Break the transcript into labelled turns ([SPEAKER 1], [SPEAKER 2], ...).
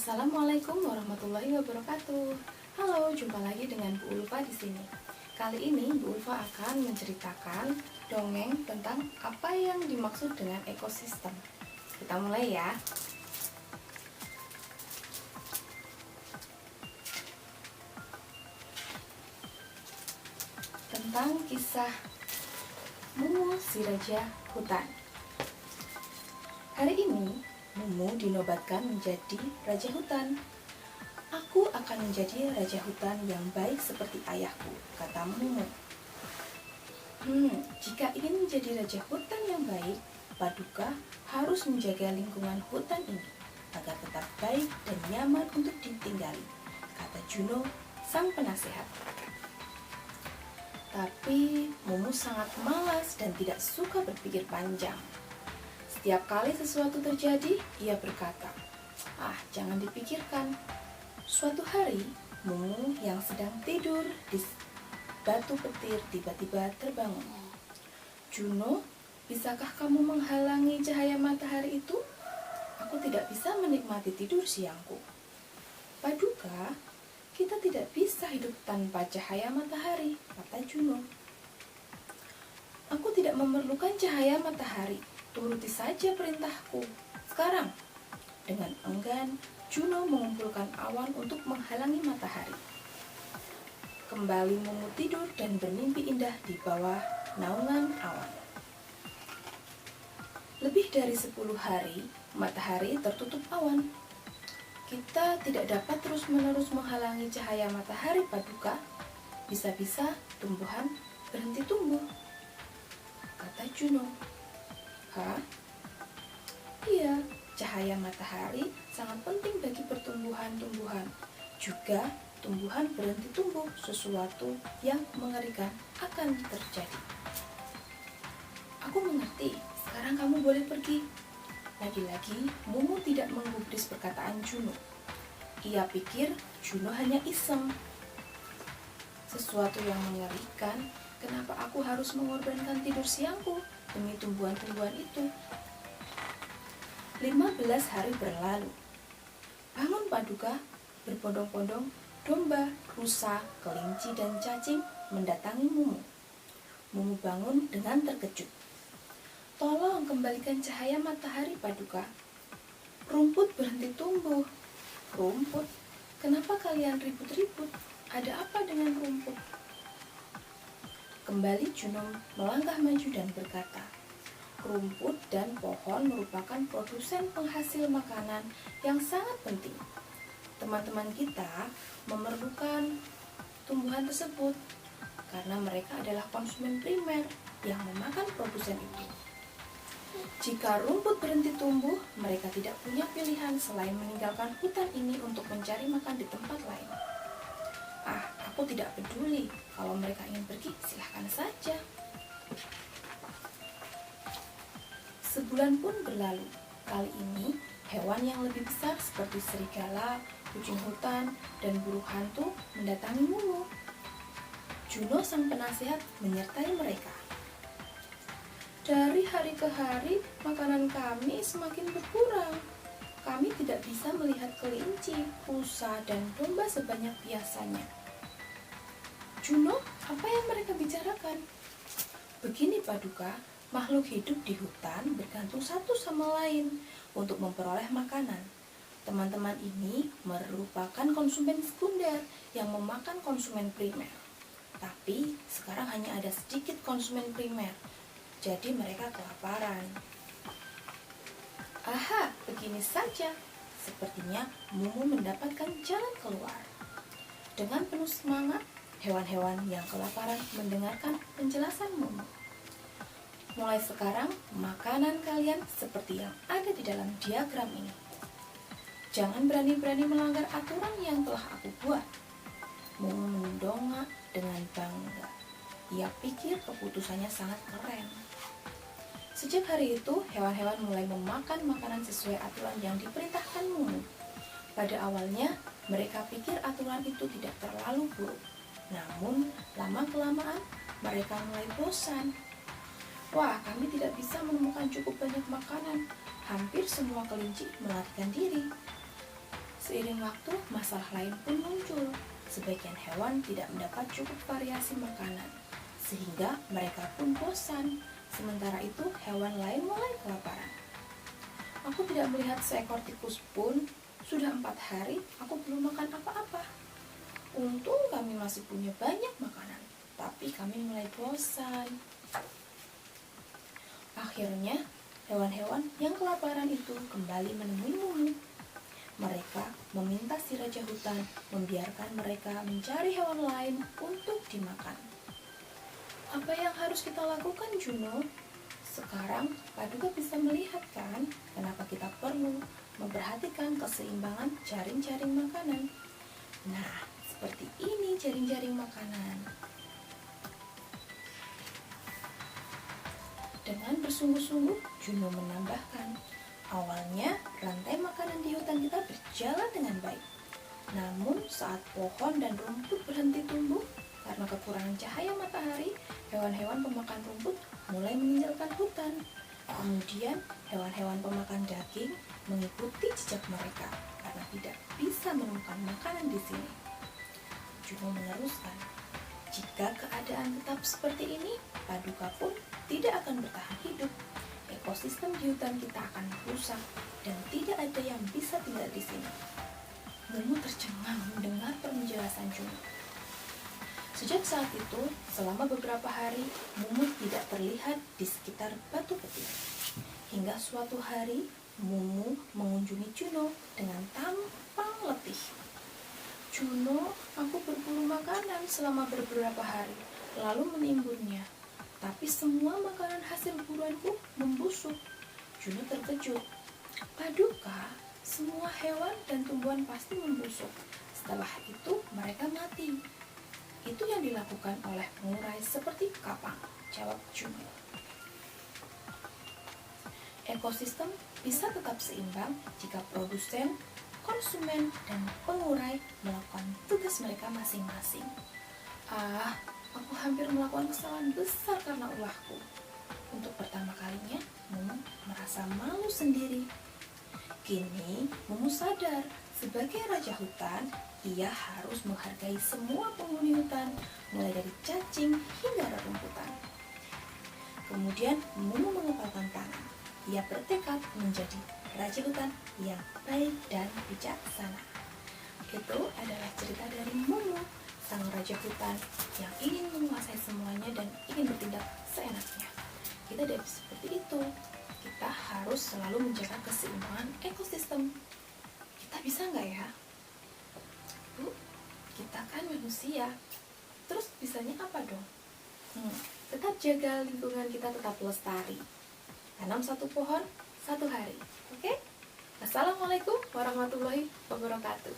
[SPEAKER 1] Assalamualaikum warahmatullahi wabarakatuh. Halo, jumpa lagi dengan Bu Ulfa di sini. Kali ini Bu Ulfa akan menceritakan dongeng tentang apa yang dimaksud dengan ekosistem. Kita mulai ya. Tentang kisah Mumu si Raja Hutan. Hari ini Mumu dinobatkan menjadi Raja Hutan. Aku akan menjadi Raja Hutan yang baik seperti ayahku, kata Mumu. Jika ingin menjadi Raja Hutan yang baik, Paduka harus menjaga lingkungan hutan ini agar tetap baik dan nyaman untuk ditinggali, kata Juno, sang penasehat. Tapi Mumu sangat malas dan tidak suka berpikir panjang. Setiap kali sesuatu terjadi, ia berkata, jangan dipikirkan. Suatu hari, Mumu yang sedang tidur di batu petir tiba-tiba terbangun. Juno, bisakah kamu menghalangi cahaya matahari itu? Aku tidak bisa menikmati tidur siangku. Paduka, kita tidak bisa hidup tanpa cahaya matahari, kata Juno. Aku tidak memerlukan cahaya matahari. Turuti saja perintahku. Sekarang, dengan enggan, Juno mengumpulkan awan untuk menghalangi matahari. Kembali Mumu tidur dan bermimpi indah di bawah naungan awan. Lebih dari 10 hari, matahari tertutup awan. Kita tidak dapat terus-menerus menghalangi cahaya matahari, Paduka. Bisa-bisa tumbuhan berhenti tumbuh, kata Juno. Iya, cahaya matahari sangat penting bagi pertumbuhan-tumbuhan. Juga tumbuhan berhenti tumbuh, sesuatu yang mengerikan akan terjadi. Aku mengerti, sekarang kamu boleh pergi. Lagi-lagi, Mumu tidak menggubris perkataan Juno. Ia pikir Juno hanya iseng. Sesuatu yang mengerikan, kenapa aku harus mengorbankan tidur siangku demi tumbuhan-tumbuhan itu? 15 hari berlalu. Bangun, Paduka. Berbondong-bondong domba, rusa, kelinci, dan cacing mendatangi Mumu. Mumu bangun dengan terkejut. Tolong kembalikan cahaya matahari, Paduka. Rumput berhenti tumbuh. Rumput? Kenapa kalian ribut-ribut? Ada apa dengan rumput? Kembali Juno melangkah maju dan berkata, rumput dan pohon merupakan produsen penghasil makanan yang sangat penting. Teman-teman kita memerlukan tumbuhan tersebut karena mereka adalah konsumen primer yang memakan produsen itu. Jika rumput berhenti tumbuh, mereka tidak punya pilihan selain meninggalkan hutan ini untuk mencari makan di tempat lain. Aku tidak peduli, kalau mereka ingin pergi, silahkan saja. Sebulan pun berlalu. Kali ini, hewan yang lebih besar seperti serigala, kucing hutan, dan burung hantu mendatangi Mumu. Juno sang penasehat menyertai mereka. Dari hari ke hari, makanan kami semakin berkurang. Kami tidak bisa melihat kelinci, rusa, dan domba sebanyak biasanya. Juno, apa yang mereka bicarakan? Begini, Paduka, makhluk hidup di hutan bergantung satu sama lain untuk memperoleh makanan. Teman-teman ini merupakan konsumen sekunder yang memakan konsumen primer. Tapi sekarang hanya ada sedikit konsumen primer, jadi mereka kelaparan. Begini saja. Sepertinya Mumu mendapatkan jalan keluar. Dengan penuh semangat, hewan-hewan yang kelaparan mendengarkan penjelasan Mumu. Mulai sekarang, makanan kalian seperti yang ada di dalam diagram ini. Jangan berani-berani melanggar aturan yang telah aku buat. Mumu mendongak dengan bangga. Ia pikir keputusannya sangat keren. Sejak hari itu, hewan-hewan mulai memakan makanan sesuai aturan yang diperintahkan Mumu. Pada awalnya, mereka pikir aturan itu tidak terlalu buruk. Namun, lama-kelamaan mereka mulai bosan. Kami tidak bisa menemukan cukup banyak makanan. Hampir semua kelinci melarikan diri. Seiring waktu, masalah lain pun muncul. Sebagian hewan tidak mendapat cukup variasi makanan, sehingga mereka pun bosan. Sementara itu, hewan lain mulai kelaparan. Aku tidak melihat seekor tikus pun. Sudah 4 hari, aku belum makan apa-apa. Untung kami masih punya banyak makanan, tapi kami mulai bosan. Akhirnya, hewan-hewan yang kelaparan itu kembali menemui Mumu. Mereka meminta si raja hutan membiarkan mereka mencari hewan lain untuk dimakan. Apa yang harus kita lakukan, Juno? Sekarang Paduka bisa melihat kan kenapa kita perlu memperhatikan keseimbangan jaring-jaring makanan. Nah, seperti ini jaring-jaring makanan. Dengan bersungguh-sungguh, Juno menambahkan, awalnya rantai makanan di hutan kita berjalan dengan baik. Namun saat pohon dan rumput berhenti tumbuh karena kekurangan cahaya matahari, hewan-hewan pemakan rumput mulai meninggalkan hutan. Kemudian hewan-hewan pemakan daging mengikuti jejak mereka karena tidak bisa menemukan makanan di sini. Juno meneruskan, jika keadaan tetap seperti ini, Paduka pun tidak akan bertahan hidup. Ekosistem di hutan kita akan rusak dan tidak ada yang bisa tinggal di sini. Mumu tercengang mendengar penjelasan Juno. Sejak saat itu, selama beberapa hari, Mumu tidak terlihat di sekitar batu peti. Hingga suatu hari, Mumu mengunjungi Juno dengan tampang letih. Juno, aku berburu makanan selama beberapa hari, lalu menimbunnya. Tapi semua makanan hasil buruanku membusuk. Juno terkejut. Paduka, semua hewan dan tumbuhan pasti membusuk. Setelah itu mereka mati. Itu yang dilakukan oleh pengurai seperti kapang, jawab Juno. Ekosistem bisa tetap seimbang jika produsen, konsumen, dan pengurai melakukan tugas mereka masing-masing. Aku hampir melakukan kesalahan besar karena ulahku. Untuk pertama kalinya, Mumu merasa malu sendiri. Kini, Mumu sadar, sebagai raja hutan, ia harus menghargai semua penghuni hutan, mulai dari cacing hingga rerumputan. Kemudian, Mumu mengepalkan tangan. Ia bertekad menjadi raja hutan yang baik dan bijaksana. Itu adalah cerita dari Mumu, sang raja hutan yang ingin menguasai semuanya dan ingin bertindak seenaknya. Kita tidak seperti itu. Kita harus selalu menjaga keseimbangan ekosistem. Kita bisa nggak ya? Kita kan manusia. Terus bisanya apa dong? Tetap jaga lingkungan kita tetap lestari. Tanam satu pohon, satu hari. Oke? Assalamualaikum warahmatullahi wabarakatuh.